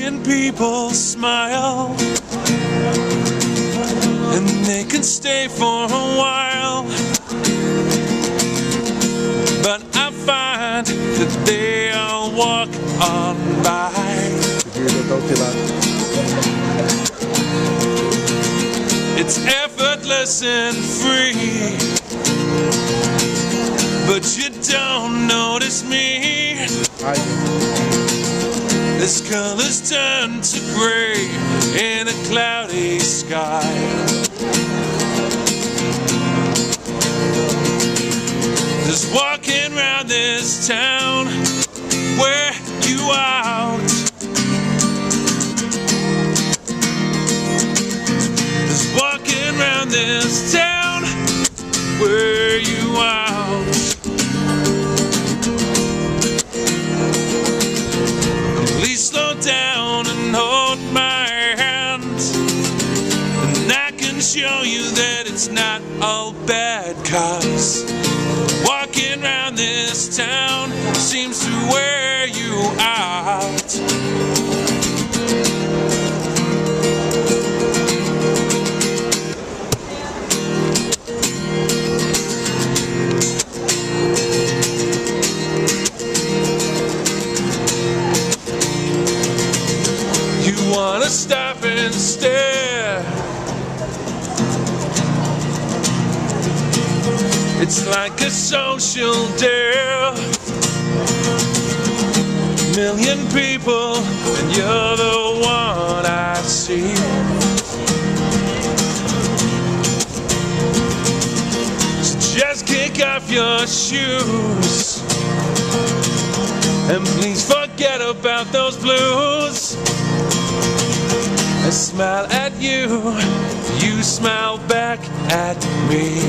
Watching people smile, and they can stay for a while, but I find that they all walk on by. It's effortless and free, but you don't notice me. This color's turned to gray in a cloudy sky. Just walking around this town, where you out? Just walking around this town, where you out? Please slow down and hold my hand, and I can show you that it's not all bad, 'cause walking around this town seems to wear you out. You wanna stop and stare. It's like a social dare. Million people, and you're the one I see. So just kick off your shoes, and please forget about those blues. I smile at you, you smile back at me.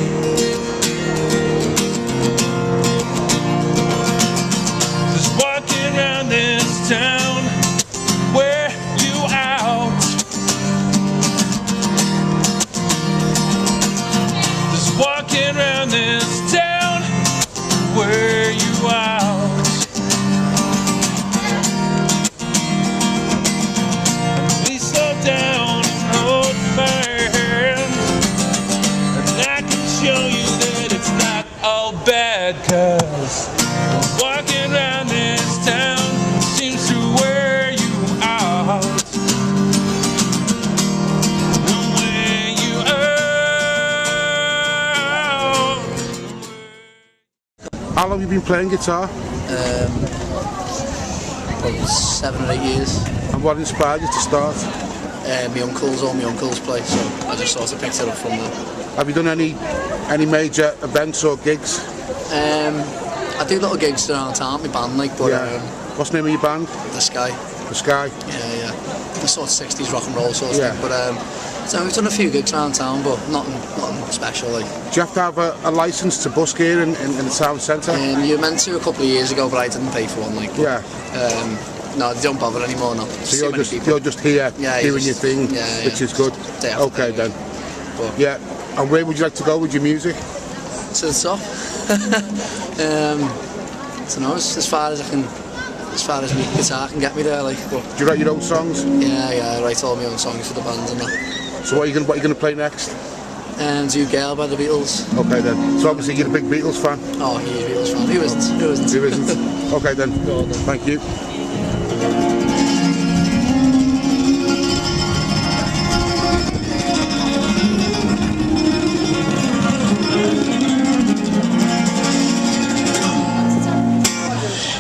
Just walking around this town, where you out? Just walking around this town, where you out? Please slow down and hold my hand, and I can show you that it's not all bad, 'cause walking around this town seems to wear you out. Wear you out. How long have you been playing guitar? About 7 or 8 years. And what inspired you to start? All my uncles play, so I just sort of picked it up from there. Have you done any major events or gigs? I do little gigs around town, my band, like, but What's the name of your band? The Sky. The Sky? Yeah. The sort of 60s rock and roll sort of Yeah. thing. But so we've done a few gigs around town, but nothing special, like. Do you have to have a licence to busk here in the town centre? You were meant to a couple of years ago, but I didn't pay for one, like. But, no, they don't bother anymore now. So you're just here doing your thing, which is good. Okay then. But, and where would you like to go with your music? To the top. I don't know, as far as I can, as far as my guitar can get me there, like. But, do you write your own songs? Yeah, I write all my own songs for the bands and that. So what are you gonna play next? Do Girl by the Beatles. Okay then. So obviously you're a big Beatles fan. Oh, huge Beatles fan. Who isn't? Okay then. Thank you.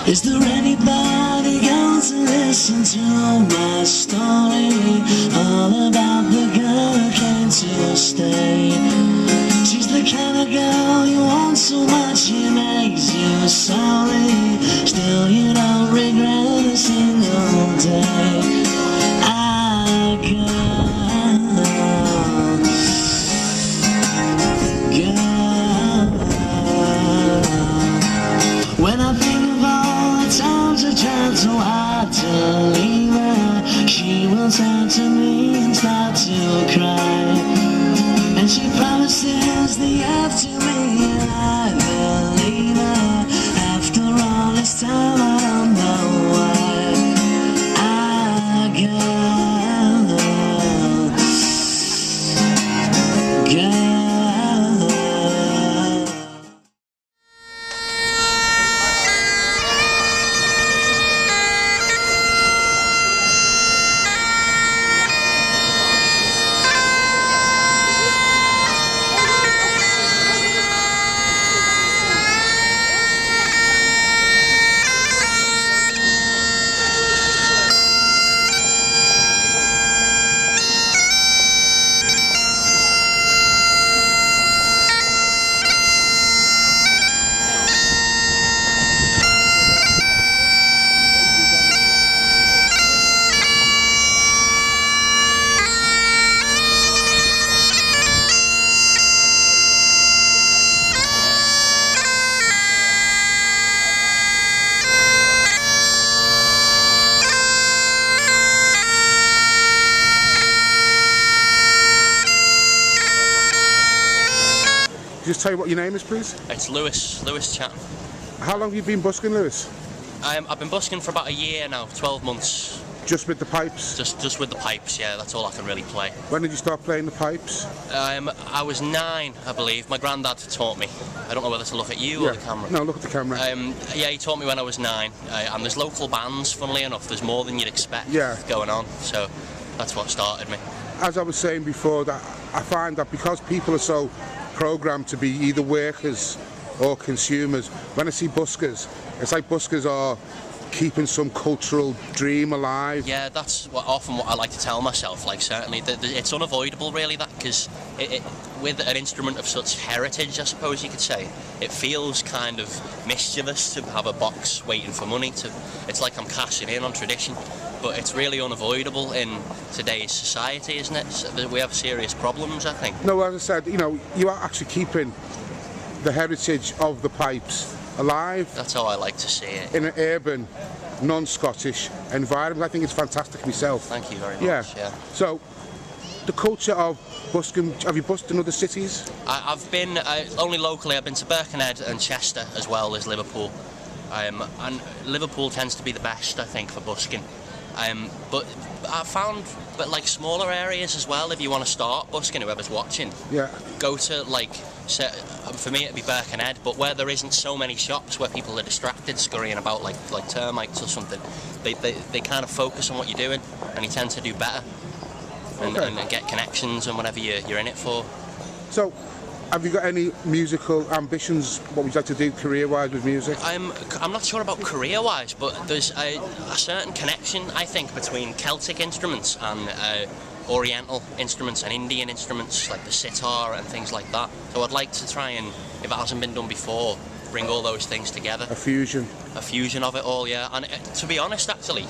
Is there anybody going to listen to my story? All about the girl who came to stay. She's the kind of girl you want so much it makes you sorry. Still you don't regret a single day. When I think of all the times I tried so hard to leave her, she will turn to me and start to cry. And she promises the earth to me, and I believe her. After all this time, I don't know why I got just tell you what your name is, please? It's Lewis Chatton. How long have you been busking, Lewis? I've been busking for about a year now, 12 months. Just with the pipes? Just with the pipes, yeah, that's all I can really play. When did you start playing the pipes? I was 9, I believe. My granddad taught me. I don't know whether to look at you or the camera. No, look at the camera. Yeah, he taught me when I was 9. And there's local bands, funnily enough. There's more than you'd expect going on. So that's what started me. As I was saying before, that I find that because people are so programmed to be either workers or consumers, when I see buskers, it's like buskers are keeping some cultural dream alive. Yeah, that's often what I like to tell myself. Like, certainly, it's unavoidable, really, that, because with an instrument of such heritage, I suppose you could say, it feels kind of mischievous to have a box waiting for money. It's like I'm cashing in on tradition, but it's really unavoidable in today's society, isn't it? So we have serious problems, I think. No, as I said, you know, you are actually keeping the heritage of the pipes alive. That's how I like to see it. In an urban, non-Scottish environment. I think it's fantastic myself. Thank you very much. Yeah. So, the culture of busking, have you busked in other cities? I've been, only locally, I've been to Birkenhead and Chester as well as Liverpool. And Liverpool tends to be the best, I think, for busking. But I found, like smaller areas as well, if you want to start busking, whoever's watching, go to like, for me it'd be Birkenhead, but where there isn't so many shops where people are distracted scurrying about like termites or something, they kind of focus on what you're doing and you tend to do better and get connections and whatever you're in it for. So, have you got any musical ambitions? What would you like to do career-wise with music? I'm not sure about career-wise, but there's a certain connection, I think, between Celtic instruments and Oriental instruments and Indian instruments, like the sitar and things like that. So I'd like to try and, if it hasn't been done before, bring all those things together. A fusion. A fusion of it all, yeah. And to be honest, actually,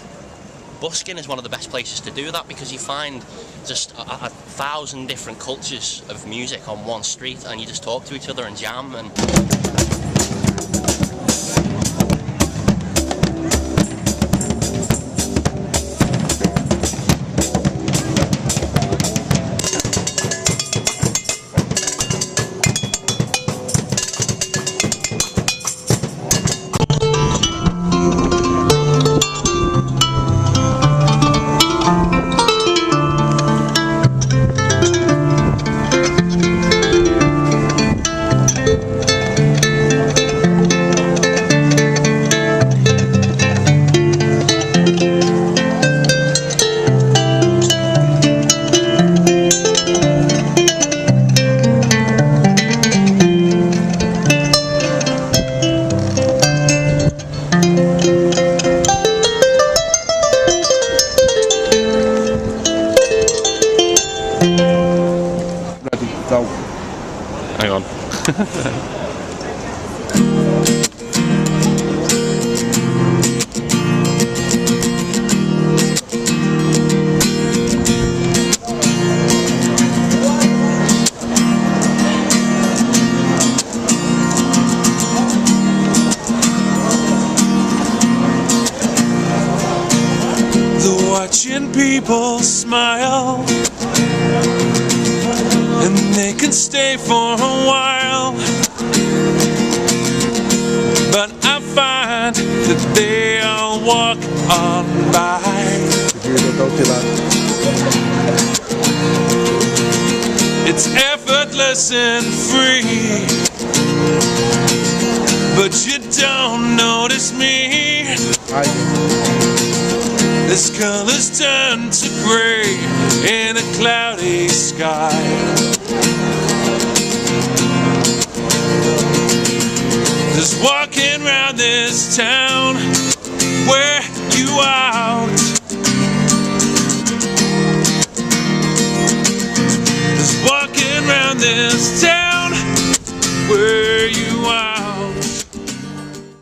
busking is one of the best places to do that because you find just a 1,000 different cultures of music on one street and you just talk to each other and jam and... Hang on. Watching people smile, and they can stay for a while, but I find that they all walk on by. It's effortless and free, but you don't notice me. As colors turn to gray in a cloudy sky. Just walking around this town, wear you out. Just walking around this town, wear you out.